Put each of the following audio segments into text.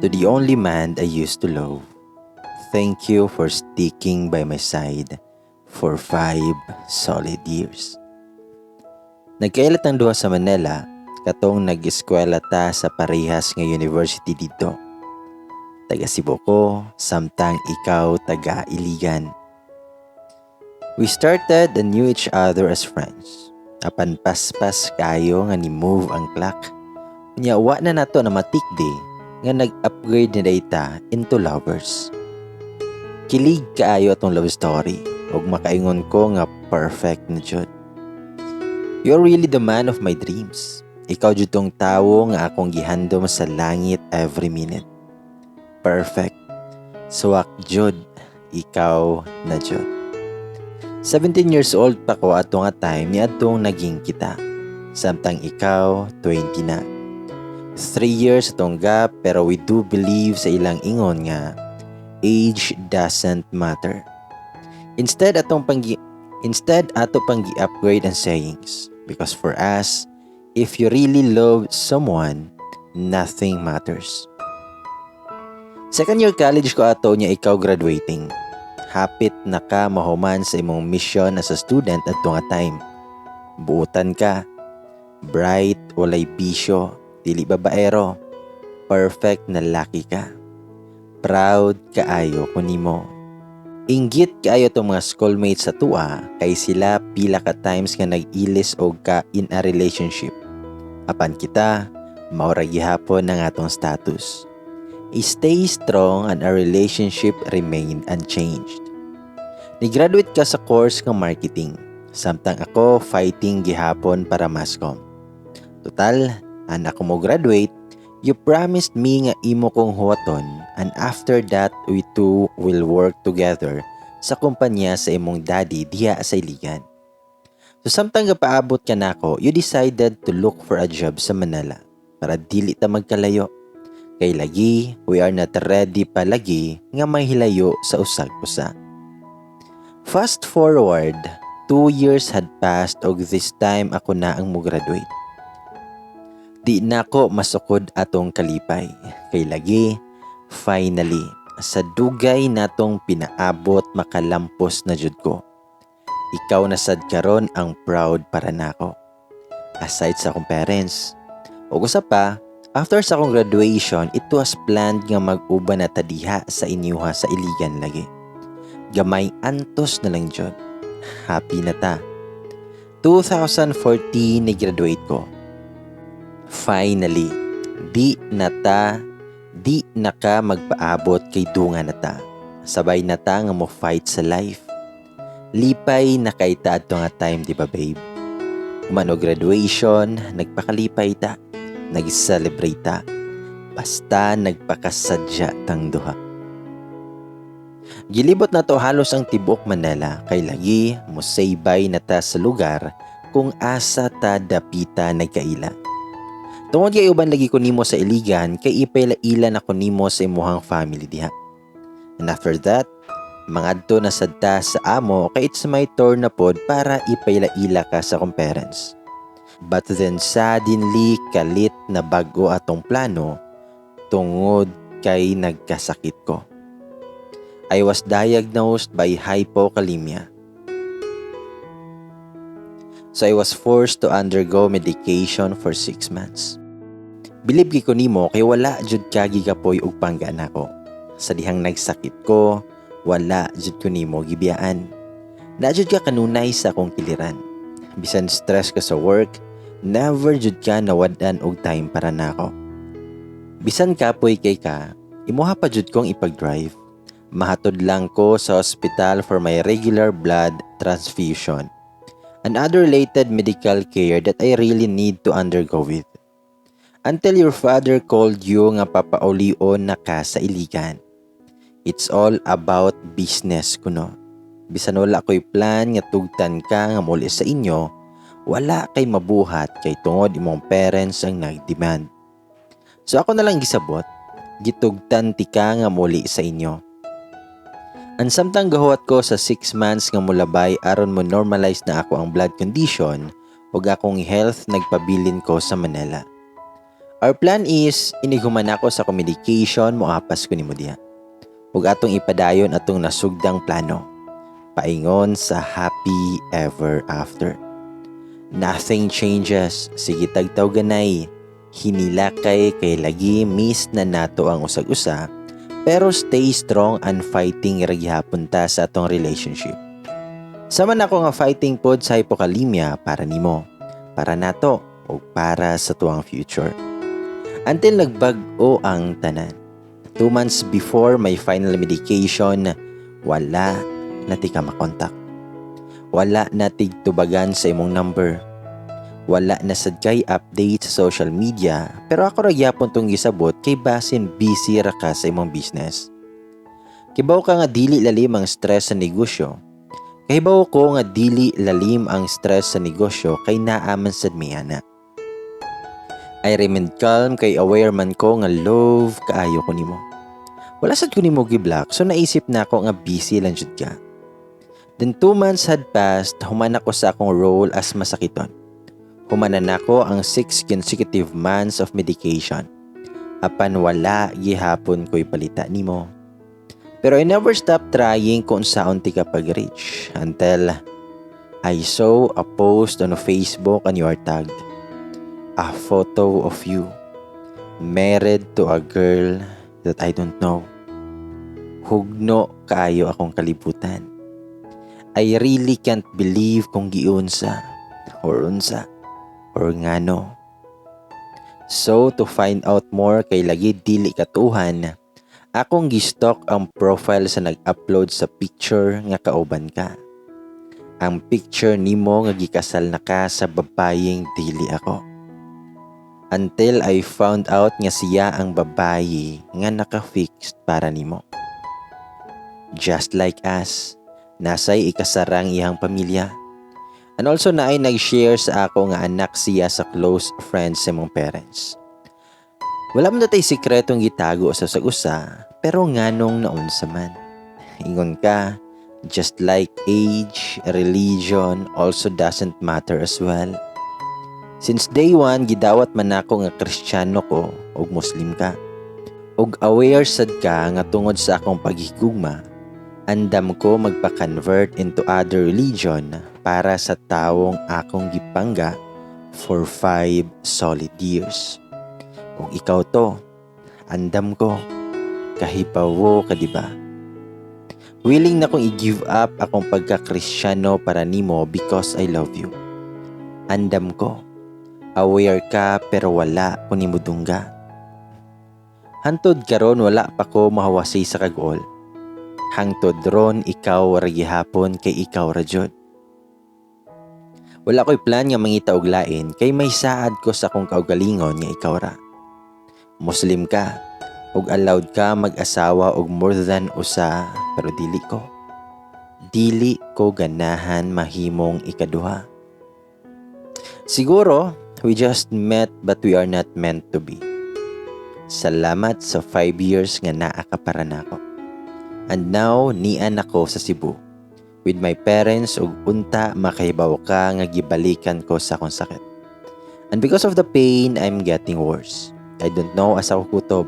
To the only man I used to love, thank you for sticking by my side for 5 solid years. Nagkailat ang duha sa Manila, katong nag-eskwela ta sa parehas nga university dito. Taga Cebu ko, samtang ikaw taga Iligan. We started and knew each other as friends. Apan paspas kayo nga ni-move ang clock. Nya wa na nato na matikdi nga nag-upgrade ni data into lovers. Kilig kaayo atong love story ug makaingon ko nga perfect na jud. You're really the man of my dreams. Ikaw jud tong tawo nga akong gihandom sa langit every minute. Perfect. Suwak jud, ikaw na jud. 17 years old pa ko ato nga time ni atong naging kita. Samtang ikaw, 20 na. 3 years atong gap pero we do believe sa ilang ingon nga age doesn't matter. Instead ato pang gi-upgrade ang sayings. Because for us, if you really love someone, nothing matters. Second year college ko ato niya ikaw graduating. Hapit na ka mahuman sa imong mission as a student at nga time. Buutan ka. Bright, walay bisyo, dili babaero. Perfect na laki ka. Proud kaayo ko nimo. Inggit kaayo tong mga schoolmates sa tua kay sila pila ka times nga nag-ilis og ka in a relationship. Apan kita, maura gihapon ang atong status. Stay strong and our relationship remained unchanged. Ni-graduate ka sa course ng marketing, samtang ako fighting gihapon para mascom. Total, anak ko mo graduate, you promised me nga imo kong huwaton and after that we two will work together sa kumpanya sa imong daddy diha sa Iligan. So samtang gapaabot ka nako, you decided to look for a job sa Manila para dili ta magkalayo. Kay lagi, we are not ready pa lagi nga mahilayo sa usag-usa. Fast forward, 2 years had passed og this time ako na ang mo-graduate. Di na ko masukod atong kalipay. Kay lagi, finally, sa dugay natong pinaabot makalampos na jud ko. Ikaw na sad karon ang proud para nako. Aside sa akong parents. Ug usa pa, after sa akong graduation, it was planned nga mag-uban na tadiha sa inyuha sa Iligan lagi. Gamay antos na lang jud. Happy na ta. 2014 ni graduate ko. Finally, di na ka magpaabot kay dunga na ta. Sabay na ta nga mo fight sa life. Lipay na kay ta ato nga time, di ba babe? Kumano graduation, nagpakalipay ta, nag-celebrate ta. Basta nagpakasadya tang duha. Gilibot na to halos ang tibok Manila kay lagi musaybay na ta sa lugar kung asa ta dapita nagkaila. Tungod kay uban lagi ko nimo sa Iligan kay ipailaila ako nimo sa imuhang family diha. And after that, mangadto na sad ta sa amo kay it's my turn na pod para ipailaila ka sa akong parents. But then suddenly kalit na bago atong plano tungod kay nagkasakit ko. I was diagnosed by hypokalemia. So I was forced to undergo medication for 6 months. Bilib ko nimo kay wala jud ka gigapoy og panggaan ako. Sa dihang nagsakit ko, wala jud ko nimo gibiyaan. Na jud ka kanunay sa akong kiliran. Bisan stress ka sa work, never jud ka nawadan og time para nako. Bisan kapoy kay ka, imuha pa jud kong ipag-drive. Mahatod lang ko sa hospital for my regular blood transfusion and other related medical care that I really need to undergo with. Until your father called you nga papaulion na ka sa Iligan. It's all about business kuno. Bisan wala ko'y plan nga tugtan ka nga muli sa inyo, wala kay mabuhat kay tungod imong parents ang nagdemand. So ako na lang gisabot, gitugtan ti ka nga muli sa inyo. Ang samtang gahuat ko sa 6 months nga mulabay aron mo normalize na ako ang blood condition ug akong health nagpabilin ko sa Manila. Our plan is iniguman ako sa communication mo apas ko ni mo diha. Ug atong ipadayon atong nasugdang plano. Paingon sa happy ever after. Nothing changes. Sige tagtaw ganay. Hinilakay kay lagi miss na nato ang usag-usa. Pero stay strong and fighting ragyhapon ta sa atong relationship. Sama na ako nga fighting pod sa hypokalemia para nimo, para nato, o para sa tuwang future. Until nagbag-o ang tanan. 2 months before my final medication, wala na ti ka makontak. Wala na tigtubagan sa imong number. Wala na sad kay update sa social media, pero ako ra gyapon tong gisabot kay basin busy ra ka sa imong business. Kibaw ka nga dili lalim ang stress sa negosyo. Kahibaw ko nga dili lalim ang stress sa negosyo kay naaman sad miyana. I remain calm kay aware man ko nga love kaayo ko nimo. Wala sad ko nimo gi-block, so naisip na ako nga busy lang jud ka. Then 2 months had passed, human ako sa akong role as masakiton. Humanan ako ang 6 consecutive months of medication. Apan wala gihapon ko'y balita nimo. Pero I never stopped trying kung saon ti ka pag-reach until I saw a post on Facebook and you are tagged. A photo of you married to a girl that I don't know. Hugno kaayo akong kalibutan. I really can't believe kung giunsa or unsa or ngano. So to find out more kay lagi dili katuhan, akong gistalk ang profile sa nag-upload sa picture nga kauban ka. Ang picture nimo nga gikasal na ka sa babayeng dili ako. Until I found out nga siya ang babayi nga naka-fixed para nimo. Just like us, nasay ikasarang iyang pamilya. And also na ay nag-share sa ako nga anak siya sa close friends sa mong parents. Wala man datay sikretong gitago sa usa, pero nganong naunsa man. Ingon ka, just like age, religion also doesn't matter as well. Since day 1, gidawat man ako nga Kristiyano ko o Muslim ka. Og aware sad ka nga tungod sa akong paghigugma, andam ko magpa-convert into other religion para sa taong akong gipangga for 5 solid years. Kung ikaw to, andam ko, kahibawo ka diba? Willing na kong i-give up akong pagka-Kristyano para nimo because I love you. Andam ko, aware ka pero wala ko nimo dungga. Hantod karon wala pa ko mahawasi sa kagol. Hangtod ron ikaw ra gihapon kay ikaw ra jud. Wala ko'y plan nga mangita og lain kay may saad ko sa akong kaugalingon nga ikaw ra. Muslim ka ug allowed ka mag-asawa og more than usa pero dili ko. Dili ko ganahan mahimong ikaduha. Siguro we just met but we are not meant to be. Salamat sa 5 years nga naa ka para nako. And now, nian ako sa Cebu. With my parents ug unta makahibaw ka nga gibalikan ko sa akong sakit. And because of the pain, I'm getting worse. I don't know as ako kutob.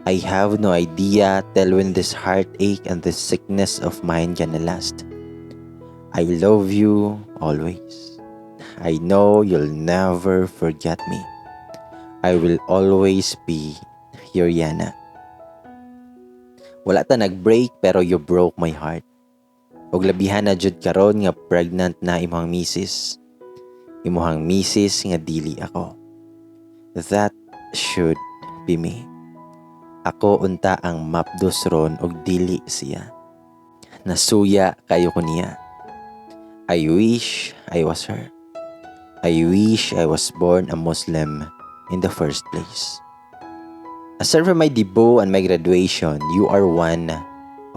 I have no idea till when this heartache and this sickness of mine gonna last. I love you always. I know you'll never forget me. I will always be your Yana. Wala ta nag-break pero you broke my heart. Og labihan na jud karon nga pregnant na imong misis. Imong misis nga dili ako. That should be me. Ako unta ang Mabdos ron og dili siya. Nasuya kayo ko niya. I wish I was her. I wish I was born a Muslim in the first place. Aside from my debut and my graduation, you are one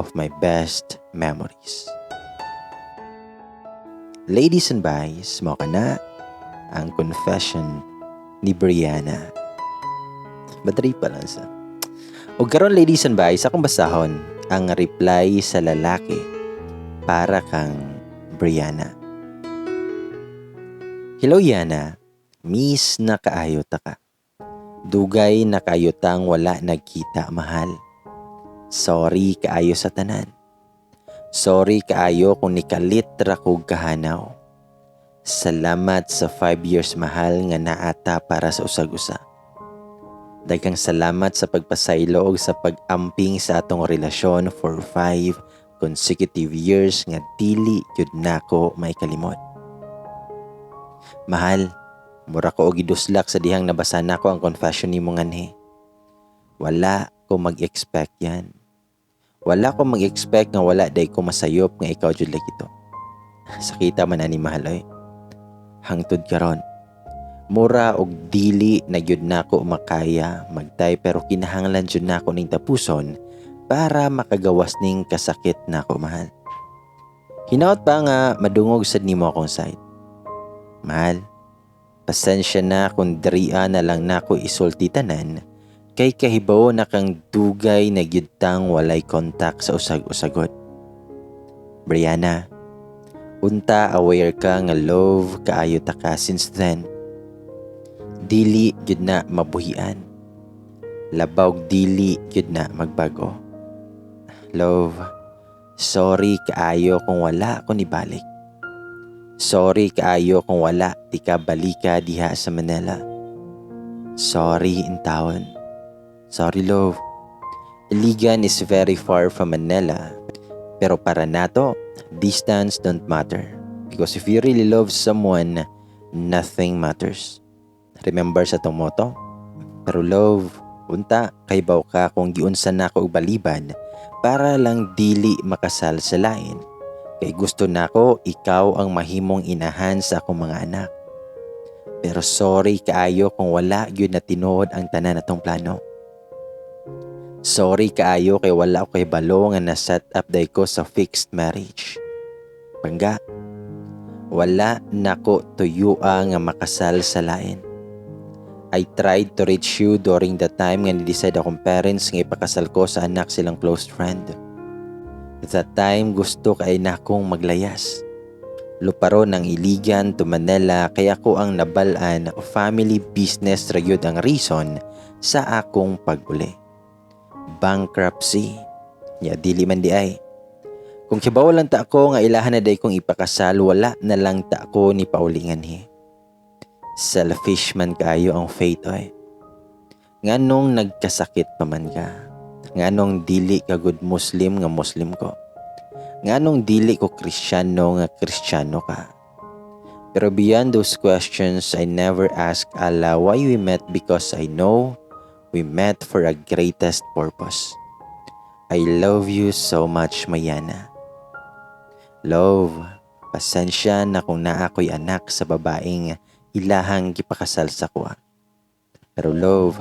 of my best memories. Ladies and boys, mo ka na ang confession ni Brianna. Battery pa lang sa. O karon ladies and boys, akong basahon ang reply sa lalaki para kang Brianna. Hello Yana, miss na kaayo ta ka. Dugay na kayutang wala nagkita, mahal. Sorry kaayo sa tanan. Sorry kaayo kung nikalit ra kog kahanaw. Salamat sa 5 years, mahal, nga naata para sa usag-usa. Daghang salamat sa pagpasaylo ug sa pag-amping sa atong relasyon for 5 consecutive years nga dili gyud nako may kalimot. Mahal, mura ko og giduslak sa dihang nabasa nako ang confession nimo nganhi. Wala ko mag-expect yan. Wala ko mag-expect nga wala day ko masayop nga ikaw jud lagi ito. Sakita man ani, mahal oy. Hangtod karon, mura og dili na gyud nako makaya magtay, pero kinahanglan jud nako ning tapuson para makagawas ning kasakit nako, mahal. Hinaot pa nga madungog sad nimo akong side. Mahal, pasensya na kung diriya na lang nako isulti tanan, kay kahibaw na kang dugay na gyud tang walay kontak sa usag-usagot. Brianna, unta aware ka nga love kaayo ta ka since then. Dili gyud na mabuhian. Labawg dili gyud na magbago. Love, sorry kaayo kung wala ko nibalik. Sorry kaayo kung wala di ka balika diha sa Manila. Sorry in taon. Sorry, love. Iligan is very far from Manila, pero para nato, distance don't matter. Because if you really love someone, nothing matters. Remember sa tong motto? Pero love, unta, kaybaw ka kung giunsa nako og baliban para lang dili makasal sa lain. Kay gusto nako ikaw ang mahimong inahan sa akong mga anak. Pero sorry kaayo kung wala gyud na tinuod ang tanan natong plano. Sorry kaayo kay wala ko kahibalo nga na-set up day ko sa fixed marriage. Bangga, wala nako tuyua nga makasal sa lain. I tried to reach you during the time nga ni-decide akong parents nga ipakasal ko sa anak silang close friend. That time gusto kay na akong maglayas. Luparon ang iligan to Manila, kaya ko ang nabalaan family business ra gyud ang reason sa akong pag-uli. Bankruptcy. Ya dili man di ay. Kung kibaw lang ta ako nga ilahan na day kong ipakasal, wala na lang ta ako ni paulingan hi. Selfish man kayo ang fate oy. Nganong nagkasakit pa man ka? Nganong dili ka good Muslim nga Muslim ko? Nganong dili ko Kristiyano nga Kristiyano ka? Pero beyond those questions, I never ask Allah why we met, because I know we met for a greatest purpose. I love you so much, Mayana. Love, pasensya na kung naa ko'y anak sa babaeng ilahang gipakasal sa kuha. Pero love,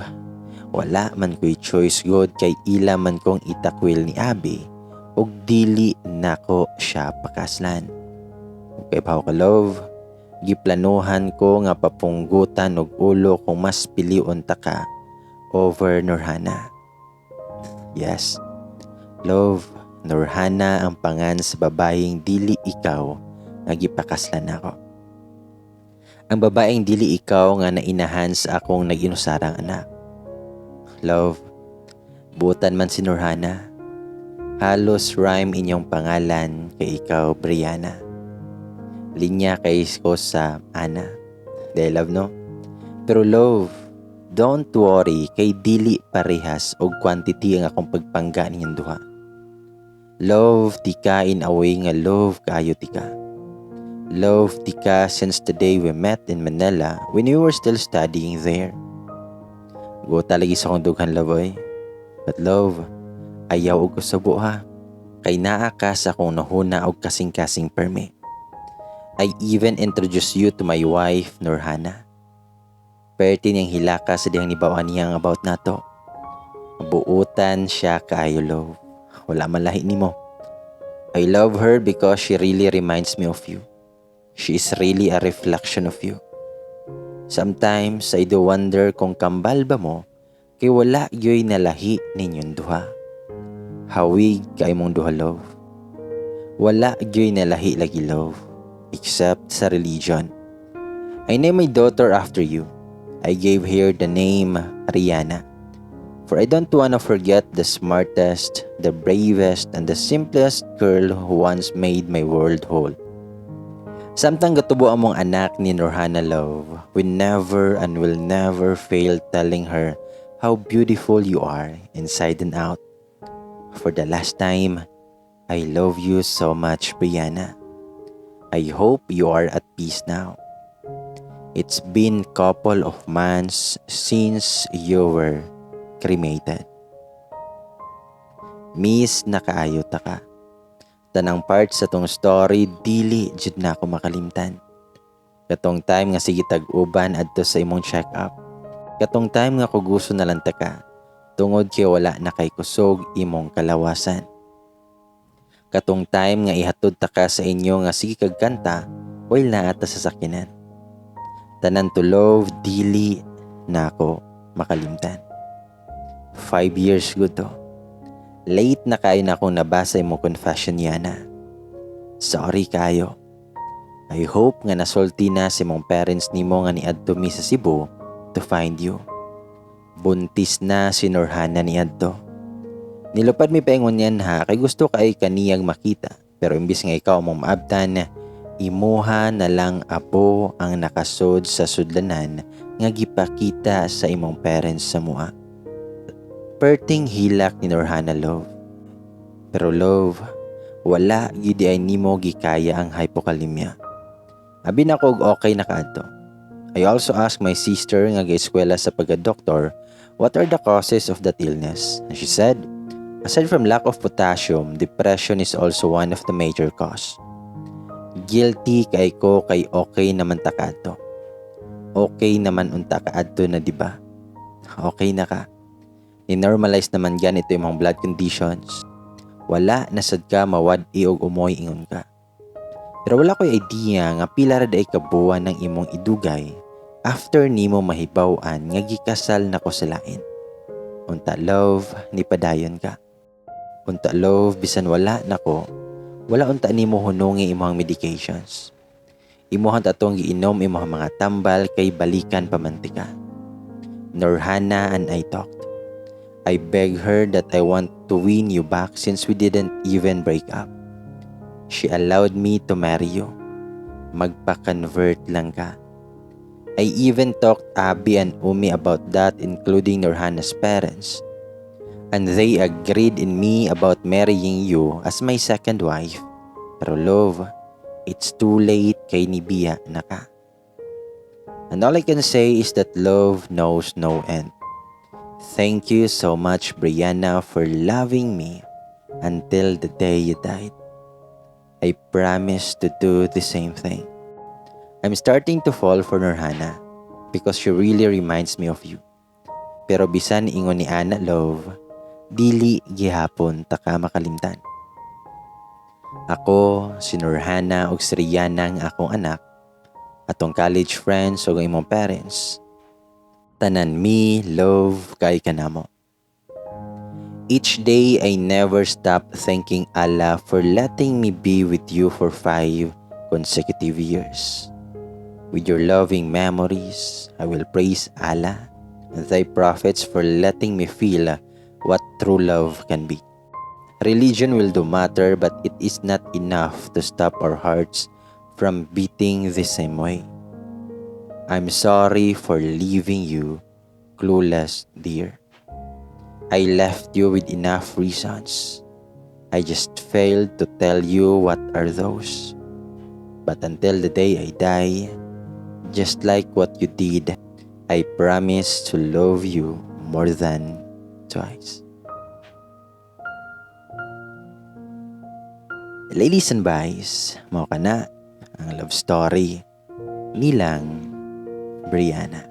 wala man ko'y choice god kay ila man kong itakwil ni Abi og dili nako siya pakaslan. Okay pa ka, love, giplanuhan ko nga papunggutan og ulo kung mas piliun ta ka over Nurhana. Yes, love, Nurhana ang pangan sa babaeng dili ikaw nga gipakaslan ako. Ang babaeng dili ikaw nga nainahan sa akong nag-inusarang anak. Love, butan man si Nurhana, halos rhyme inyong pangalan kay ikaw, Brianna. Linya kay ko sa Ana. They love, no? Pero love, don't worry kay dili parehas og quantity ang akong pagpangga ninyong duha. Love, tika in a way nga love kaayo tika. Love, tika since the day we met in Manila when we were still studying there. Guta lagi sa akong dughan, love oy. But love, ayaw og kusubo ha. Kay naa ka sa akong nahuna og kasing-kasing permi. I even introduced you to my wife, Nurhana. Perti niyang hilaka sa dihang nibawaan niyang about nato. Buutan siya kaayo, love. Wala man lahi nimo. I love her because she really reminds me of you. She is really a reflection of you. Sometimes I do wonder kung kambal ba mo kay wala gyoy nalahi ninyong duha. Hawig kay mong duha, love. Wala gyoy nalahi lagi, love, except sa religion. I named my daughter after you. I gave her the name Rihanna. For I don't wanna forget the smartest, the bravest, and the simplest girl who once made my world whole. Samtang gatubo among anak ni Norhana Love, we never and will never fail telling her how beautiful you are inside and out. For the last time, I love you so much, Brianna. I hope you are at peace now. It's been couple of months since you were cremated. Miss, nakaayo ta ka. Tanang part sa tong story, dili jud na ako makalimtan. Katong time nga sige tag-uban adto sa imong check-up. Katong time nga ko gusto na lang ta ka, tungod kay wala na kay kusog imong kalawasan. Katong time nga ihatod ta ka sa inyo nga sige kag kanta, while na ata sa sakinan. Tanan to love, dili na ako makalimtan. 5 years good to. Late na kayo na akong nabasa imong confession yana. Sorry kayo. I hope nga nasulti na si mong parents nimo nga niadto mi sa Cebu to find you. Buntis na si Norhana niadto. Nilupad mi paingon yan ha, kay gusto kay kaniyang makita. Pero imbis nga ikaw mong maabtan, imuha na lang apo ang nakasod sa sudlanan nga gipakita sa imong parents sa mua. Perting hilak ni Norhana Love. Pero Love, wala gidi ay nimo gikaya ang hypokalemia. Abi na kog okay na kaadto. I also asked my sister nga gi-eskwela sa pagka-doktor what are the causes of that illness. And she said, aside from lack of potassium, depression is also one of the major cause. Guilty kay ko kay okay naman ta kaadto. Okay naman unta kaadto na diba? Okay na ka. Ni-normalize naman gan ito yung mga blood conditions. Wala nasad ka mawad-i og umoy ingon ka. Pero wala ko'y idea nga pila ra day kabuan ng imong idugay after nimo mahibaw-an nga gikasal na ko sa lain. Unta love, ni padayon ka. Unta love, bisan wala nako, wala unta nimo hunungi imong medications. Imuhan atong giinom imong mga tambal kay balikan pamantika. Norhana and I talked. I begged her that I want to win you back since we didn't even break up. She allowed me to marry you. Magpa-convert lang ka. I even talked Abby and Umi about that, including Norhana's parents. And they agreed in me about marrying you as my second wife. Pero love, it's too late kay nibiya na ka. And all I can say is that love knows no end. Thank you so much, Brianna, for loving me until the day you died. I promise to do the same thing. I'm starting to fall for Norhana because she really reminds me of you. Pero bisan ingon ni Ana Love, dili gihapon ta ka makalimtan. Ako, si Norhana ug si Rihanna ang akong anak, atong college friends ug imong parents. Tanan mi, love, kay kanamo. Each day, I never stop thanking Allah for letting me be with you for 5 consecutive years. With your loving memories, I will praise Allah and thy prophets for letting me feel what true love can be. Religion will do matter, but it is not enough to stop our hearts from beating the same way. I'm sorry for leaving you clueless, dear. I left you with enough reasons. I just failed to tell you what are those. But until the day I die, just like what you did, I promise to love you more than twice. Ladies and boys, mao kana ang love story nilang Brianna.